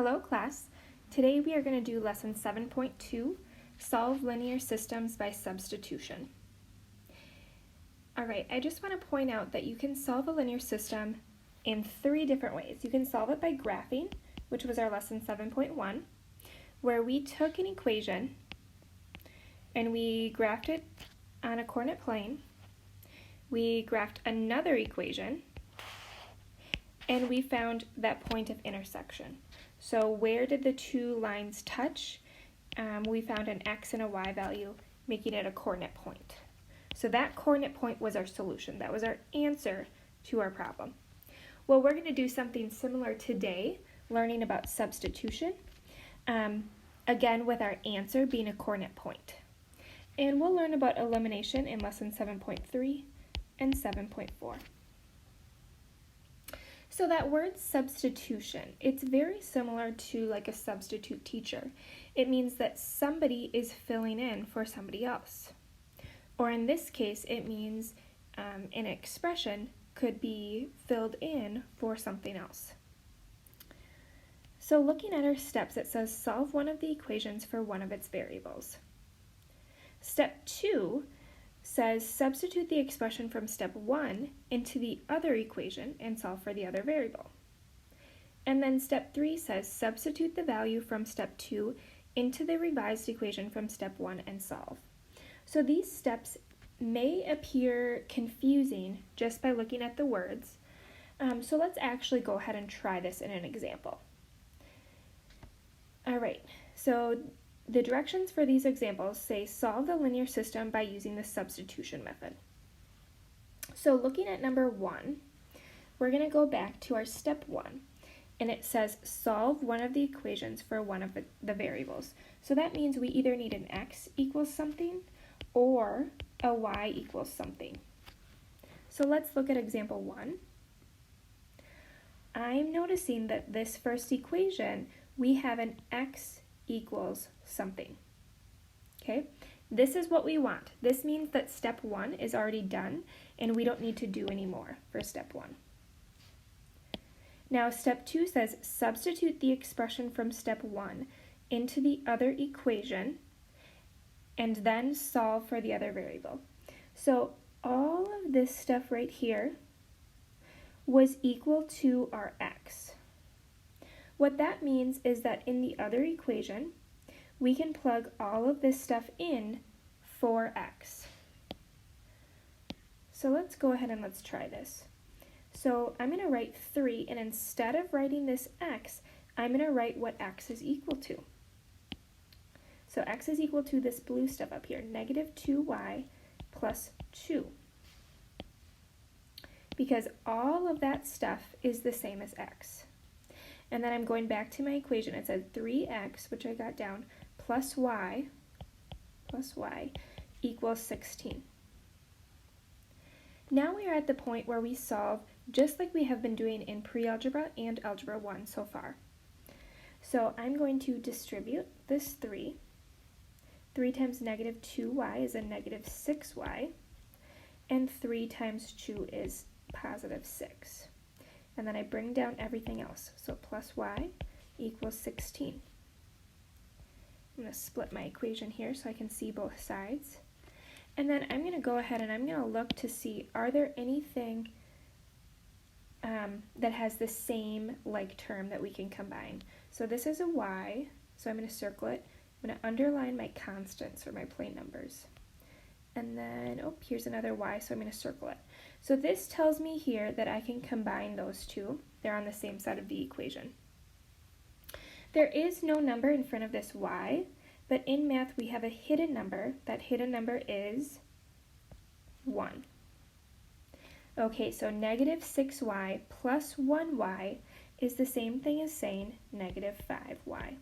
Hello class, today we are going to do lesson 7.2, solve linear systems by substitution. Alright, I just want to point out that you can solve a linear system in 3 different ways. You can solve it by graphing, which was our lesson 7.1, where we took an equation and we graphed it on a coordinate plane. We graphed another equation and we found that point of intersection. So where did the two lines touch? We found an x and a y value, making it a coordinate point. So that coordinate point was our solution. That was our answer to our problem. Well, we're going to do something similar today, learning about substitution, again with our answer being a coordinate point. And we'll learn about elimination in lesson 7.3 and 7.4. So that word substitution, it's very similar to like a substitute teacher. It means that somebody is filling in for somebody else. Or in this case, it means an expression could be filled in for something else. So looking at our steps, it says solve one of the equations for one of its variables. Step 2 says substitute the expression from step 1 into the other equation and solve for the other variable. And then step 3 says substitute the value from step 2 into the revised equation from step 1 and solve. So these steps may appear confusing just by looking at the words. So let's actually go ahead and try this in an example. All right, so the directions for these examples say solve the linear system by using the substitution method. So looking at number 1, we're going to go back to our step 1, and it says solve one of the equations for one of the variables. So that means we either need an x equals something or a y equals something. So let's look at example 1. I'm noticing that this first equation, we have an x equals something. Okay, this is what we want. This means that step 1 is already done and we don't need to do any more for step 1. Now step 2 says substitute the expression from step 1 into the other equation and then solve for the other variable. So all of this stuff right here was equal to our x. What that means is that in the other equation, we can plug all of this stuff in for x. So let's go ahead and let's try this. So I'm going to write 3, and instead of writing this x, I'm going to write what x is equal to. So x is equal to this blue stuff up here, negative 2y plus 2. Because all of that stuff is the same as x. And then I'm going back to my equation. It said 3x, which I got down, plus y equals 16. Now we are at the point where we solve just like we have been doing in pre-algebra and algebra 1 so far. So I'm going to distribute this 3. 3 times negative 2y is a negative 6y, and 3 times 2 is positive 6. And then I bring down everything else. So plus y equals 16. I'm going to split my equation here so I can see both sides. And then I'm going to go ahead and I'm going to look to see, are there anything that has the same like term that we can combine? So this is a y, so I'm going to circle it. I'm going to underline my constants or my plain numbers. And then, oh, here's another y, so I'm going to circle it. So this tells me here that I can combine those two. They're on the same side of the equation. There is no number in front of this y, but in math we have a hidden number. That hidden number is 1. Okay, so negative 6y plus 1y is the same thing as saying negative 5y.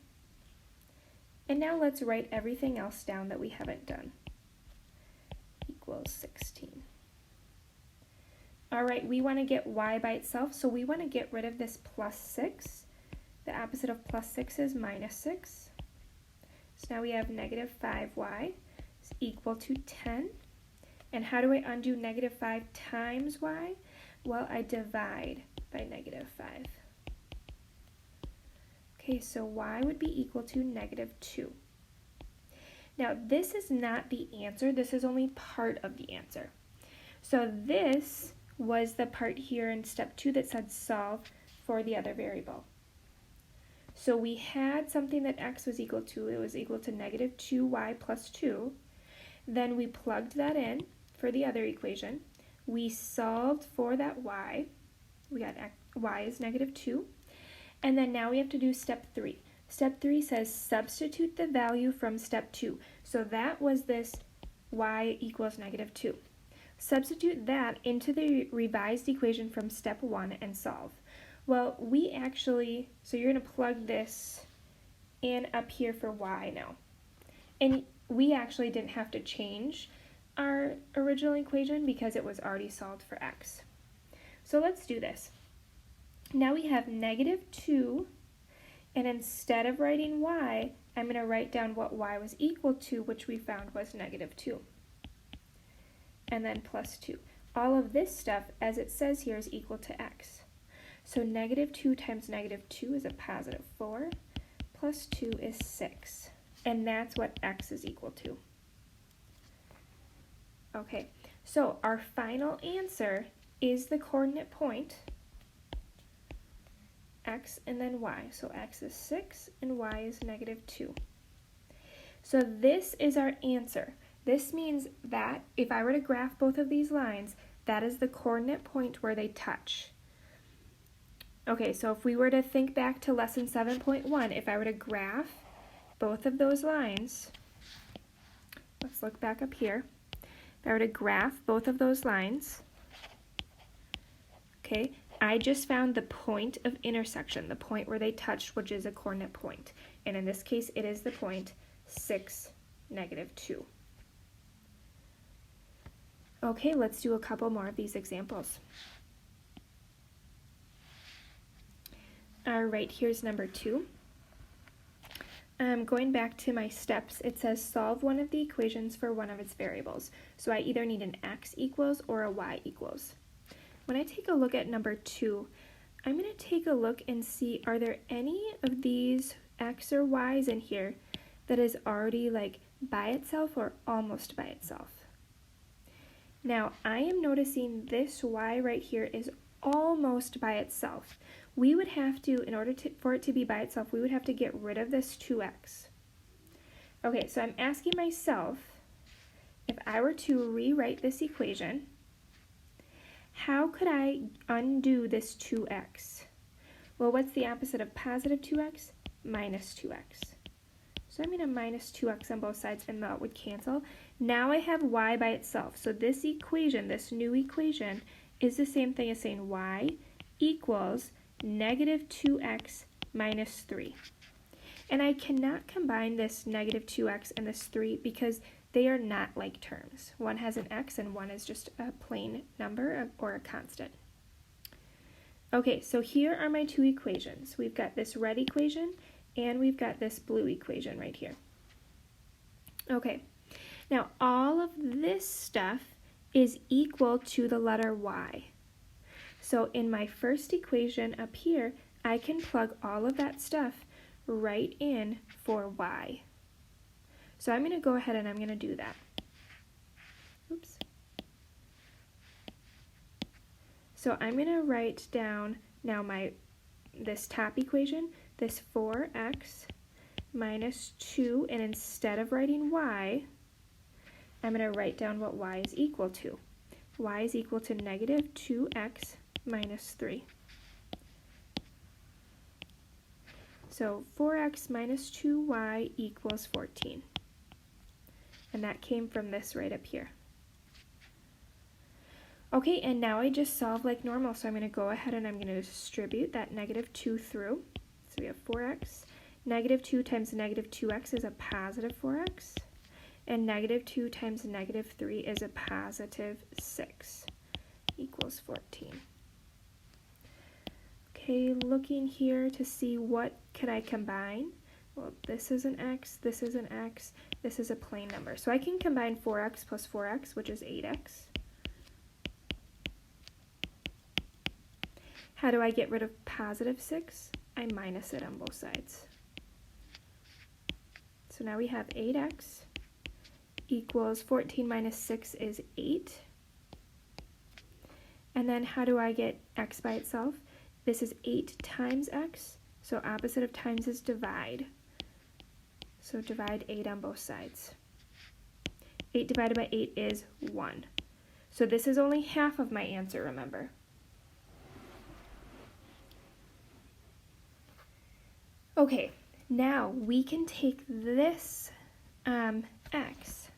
And now let's write everything else down that we haven't done. Equals 16. All right, we want to get y by itself, so we want to get rid of this plus 6. The opposite of plus 6 is minus 6. So now we have negative 5y is equal to 10. And how do I undo negative 5 times y? Well, I divide by negative 5. Okay, so y would be equal to -2. Now, this is not the answer. This is only part of the answer. So this was the part here in step 2 that said solve for the other variable. So we had something that x was equal to. It was equal to -2y plus 2. Then we plugged that in for the other equation. We solved for that y. We got y is -2. And then now we have to do step 3. Step 3 says substitute the value from step 2. So that was this y equals -2. Substitute that into the revised equation from step 1 and solve. Well, so you're going to plug this in up here for y now. And we actually didn't have to change our original equation because it was already solved for x. So let's do this. Now we have -2. And instead of writing y, I'm going to write down what y was equal to, which we found was -2. And then plus 2. All of this stuff, as it says here, is equal to x. So -2 times -2 is a +4, plus 2 is 6. And that's what x is equal to. Okay, so our final answer is the coordinate point, x and then y. So x is 6 and y is -2. So this is our answer. This means that if I were to graph both of these lines, that is the coordinate point where they touch. Okay, so if we were to think back to lesson 7.1, if I were to graph both of those lines, let's look back up here. If I were to graph both of those lines, okay, I just found the point of intersection, the point where they touched, which is a coordinate point. And in this case, it is the point 6, -2. Okay, let's do a couple more of these examples. Alright, here's number 2. Going back to my steps, it says solve one of the equations for one of its variables. So I either need an x equals or a y equals. When I take a look at number 2, I'm going to take a look and see, are there any of these x or y's in here that is already like by itself or almost by itself? Now, I am noticing this y right here is almost by itself. We would have to, for it to be by itself, we would have to get rid of this 2x. Okay, so I'm asking myself, if I were to rewrite this equation, how could I undo this 2x? Well, what's the opposite of positive 2x? Minus 2x. So I'm going to minus 2x on both sides, and that would cancel. Now I have y by itself. So this equation, this new equation, is the same thing as saying y equals -2x minus 3. And I cannot combine this -2x and this 3 because they are not like terms. One has an x and one is just a plain number or a constant. Okay, so here are my two equations. We've got this red equation and we've got this blue equation right here. Okay, now all of this stuff is equal to the letter y. So in my first equation up here, I can plug all of that stuff right in for y. So I'm going to go ahead and I'm going to do that. Oops. So I'm going to write down now this top equation, this 4x minus 2, and instead of writing y, I'm going to write down what y is equal to. Y is equal to -2x minus 3. So 4x minus 2y equals 14. And that came from this right up here. Okay, and now I just solve like normal. So I'm going to go ahead and I'm going to distribute that -2 through. So we have 4x. -2 times -2x is a positive 4x. And -2 times -3 is a positive 6 equals 14. Okay, looking here to see what can I combine. Well, this is an x, this is an x, this is a plain number. So I can combine 4x plus 4x, which is 8x. How do I get rid of positive 6? I minus it on both sides. So now we have 8x equals 14 minus 6 is 8. And then how do I get x by itself? This is 8 times x, so opposite of times is divide. So divide 8 on both sides. 8 divided by 8 is 1. So this is only half of my answer, remember. Okay, now we can take this x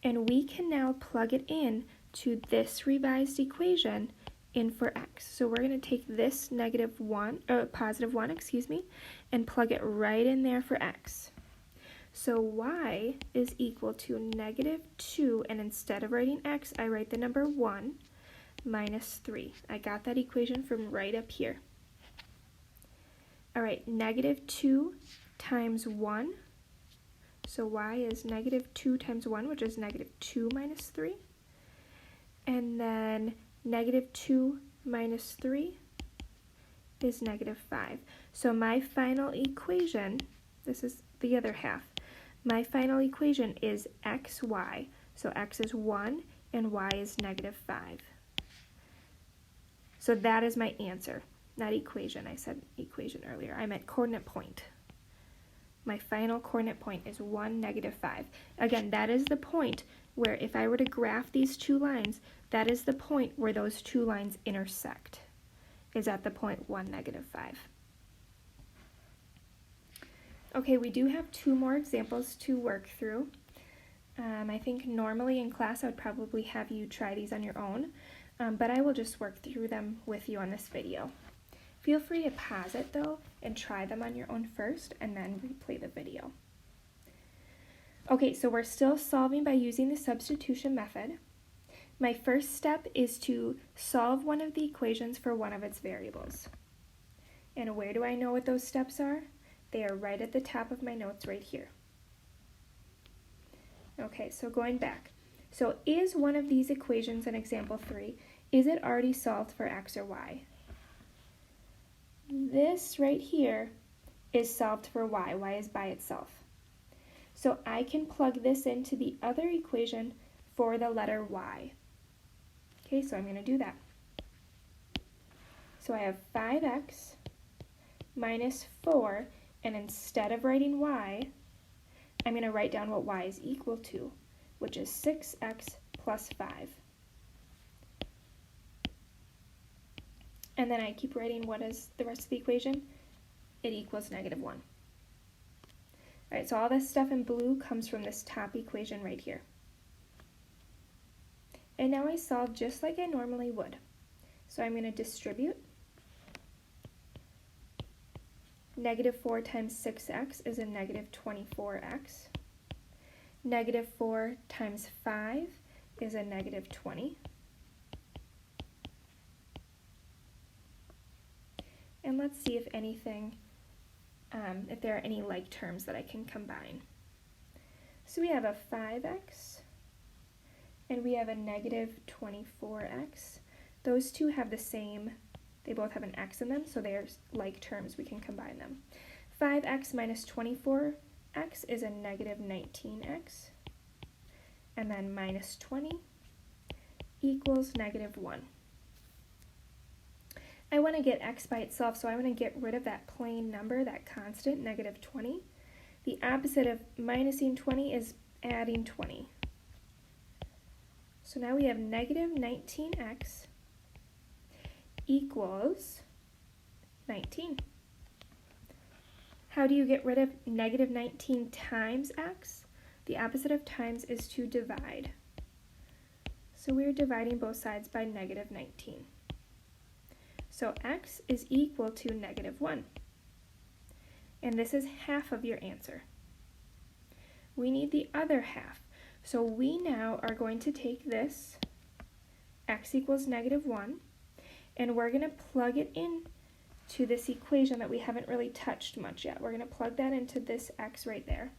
and we can now plug it in to this revised equation in for x. So we're going to take this positive 1, and plug it right in there for x. So y is equal to negative 2, and instead of writing x, I write the number 1 minus 3. I got that equation from right up here. All right, negative 2 times 1. So y is negative 2 times 1, which is negative 2 minus 3. And then negative 2 minus 3 is negative 5. So my final equation, this is the other half, my final equation is xy. So x is 1 and y is negative 5. So that is my answer, not equation. I said equation earlier. I meant coordinate point. My final coordinate point is 1, negative 5. Again, that is the point where if I were to graph these two lines, that is the point where those two lines intersect, is at the point 1, negative 5. Okay, we do have 2 more examples to work through. I think normally in class I would probably have you try these on your own, but I will just work through them with you on this video. Feel free to pause it though and try them on your own first and then replay the video. Okay, so we're still solving by using the substitution method. My first step is to solve one of the equations for one of its variables. And where do I know what those steps are? They are right at the top of my notes right here. Okay, so going back. So is one of these equations in example 3, is it already solved for x or y? This right here is solved for y. Y is by itself. So I can plug this into the other equation for the letter y. Okay, so I'm going to do that. So I have 5x minus 4, and instead of writing y, I'm going to write down what y is equal to, which is 6x plus 5. And then I keep writing what is the rest of the equation. It equals negative 1. All right, so all this stuff in blue comes from this top equation right here. And now I solve just like I normally would. So I'm going to distribute. Negative 4 times 6x is a negative 24x. Negative 4 times 5 is a negative 20. And let's see if anything, if there are any like terms that I can combine. So we have a 5x and we have a negative 24x. Those two have the same, they both have an x in them, so they're like terms, we can combine them. 5x minus 24x is a negative 19x, and then minus 20 equals negative 1. I want to get x by itself, so I want to get rid of that plain number, that constant, negative 20. The opposite of minusing 20 is adding 20. So now we have negative 19x equals 19. How do you get rid of negative 19 times x? The opposite of times is to divide. So we're dividing both sides by negative 19. So x is equal to negative 1. And this is half of your answer. We need the other half. So we now are going to take this, x equals negative 1, and we're going to plug it in to this equation that we haven't really touched much yet. We're going to plug that into this x right there.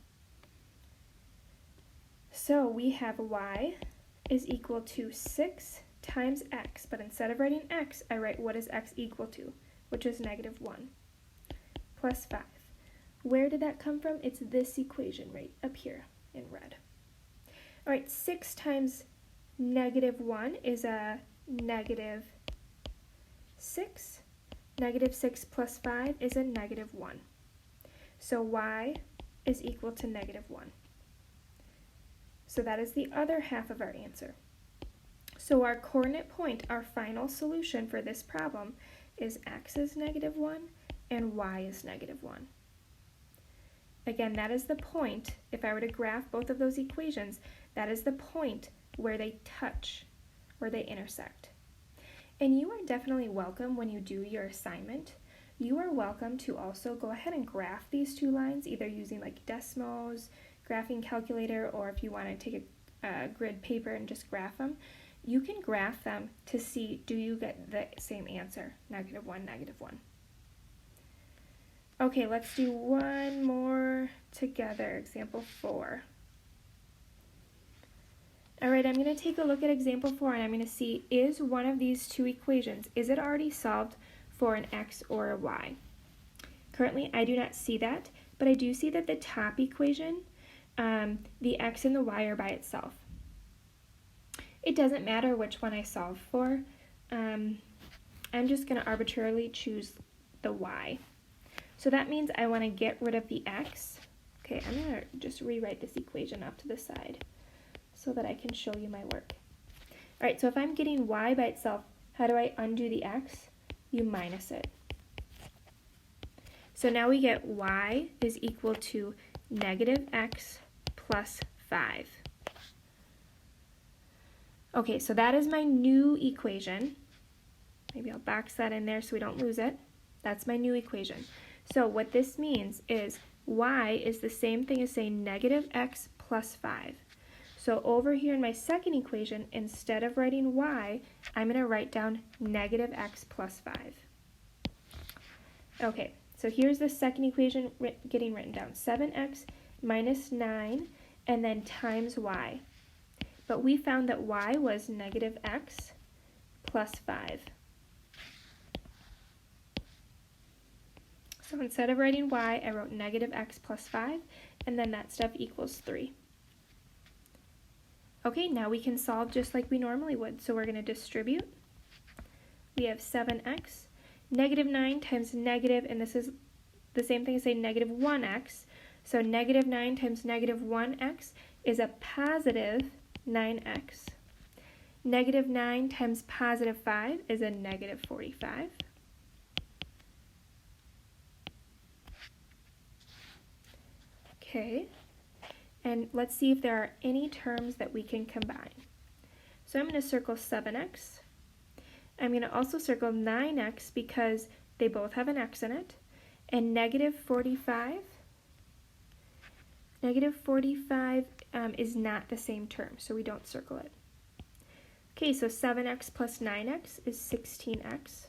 So we have y is equal to 6 times x, but instead of writing x, I write what is x equal to, which is negative 1. plus 5. Where did that come from? It's this equation right up here in red. All right, 6 times negative 1 is a negative 6. Negative 6 plus 5 is a negative 1. So y is equal to negative 1. So that is the other half of our answer. So our coordinate point, our final solution for this problem, is x is negative 1 and y is negative 1. Again, that is the point. If I were to graph both of those equations, that is the point where they touch, where they intersect. And you are definitely welcome when you do your assignment. You are welcome to also go ahead and graph these two lines, either using like Desmos, graphing calculator, or if you want to take a grid paper and just graph them. You can graph them to see, do you get the same answer, negative 1, negative 1. Okay, let's do one more together, example 4. All right, I'm going to take a look at example 4 and I'm going to see, is one of these two equations, is it already solved for an x or a y? Currently, I do not see that, but I do see that the top equation, the x and the y are by itself. It doesn't matter which one I solve for. I'm just going to arbitrarily choose the y. So that means I want to get rid of the x. Okay, I'm going to just rewrite this equation off to the side so that I can show you my work. All right, so if I'm getting y by itself, how do I undo the x? You minus it. So now we get y is equal to negative x plus 5. Okay, so that is my new equation. Maybe I'll box that in there so we don't lose it. That's my new equation. So what this means is y is the same thing as saying negative x plus 5. So over here in my second equation, instead of writing y, I'm going to write down negative x plus 5. Okay, so here's the second equation getting written down. 7x minus 9 and then times y. But we found that y was negative x plus 5. So instead of writing y, I wrote negative x plus 5, and then that stuff equals 3. Okay, now we can solve just like we normally would. So we're going to distribute. We have 7x. Negative 9 times negative, and this is the same thing as saying negative 1x. So negative 9 times negative 1x is a positive 9x. Negative 9 times positive 5 is a negative 45. Okay, and let's see if there are any terms that we can combine. So I'm going to circle 7x. I'm going to also circle 9x because they both have an x in it. And negative 45. Negative 45 is not the same term, so we don't circle it. Okay, so 7x plus 9x is 16x.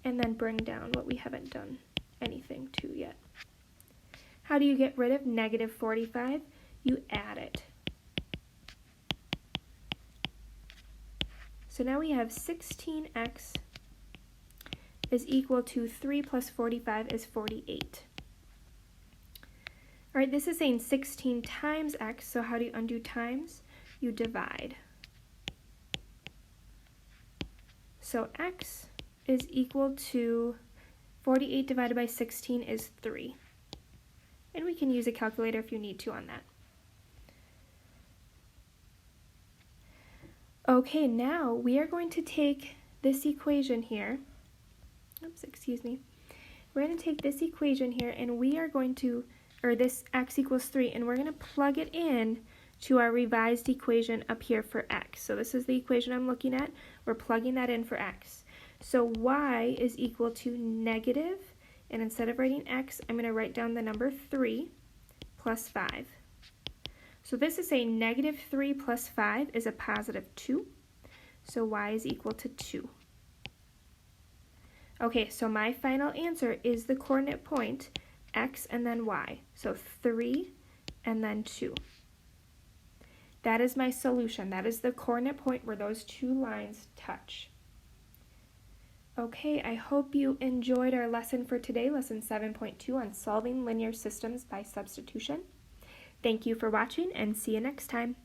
And then bring down what we haven't done anything to yet. How do you get rid of negative 45? You add it. So now we have 16x is equal to 3 plus 45 is 48. All right, this is saying 16 times x, so how do you undo times? You divide. So x is equal to 48 divided by 16 is 3. And we can use a calculator if you need to on that. Okay, now we are going to take this equation here. Oops, excuse me. We're going to take this equation here and we are going to, or this x equals 3, and we're going to plug it in to our revised equation up here for x. So this is the equation I'm looking at. We're plugging that in for x. So y is equal to negative, and instead of writing x, I'm going to write down the number 3 plus 5. So this is saying negative 3 plus 5 is a positive 2. So y is equal to 2. Okay, so my final answer is the coordinate point, x and then y. So 3 and then 2. That is my solution. That is the coordinate point where those two lines touch. Okay, I hope you enjoyed our lesson for today, lesson 7.2 on solving linear systems by substitution. Thank you for watching and see you next time.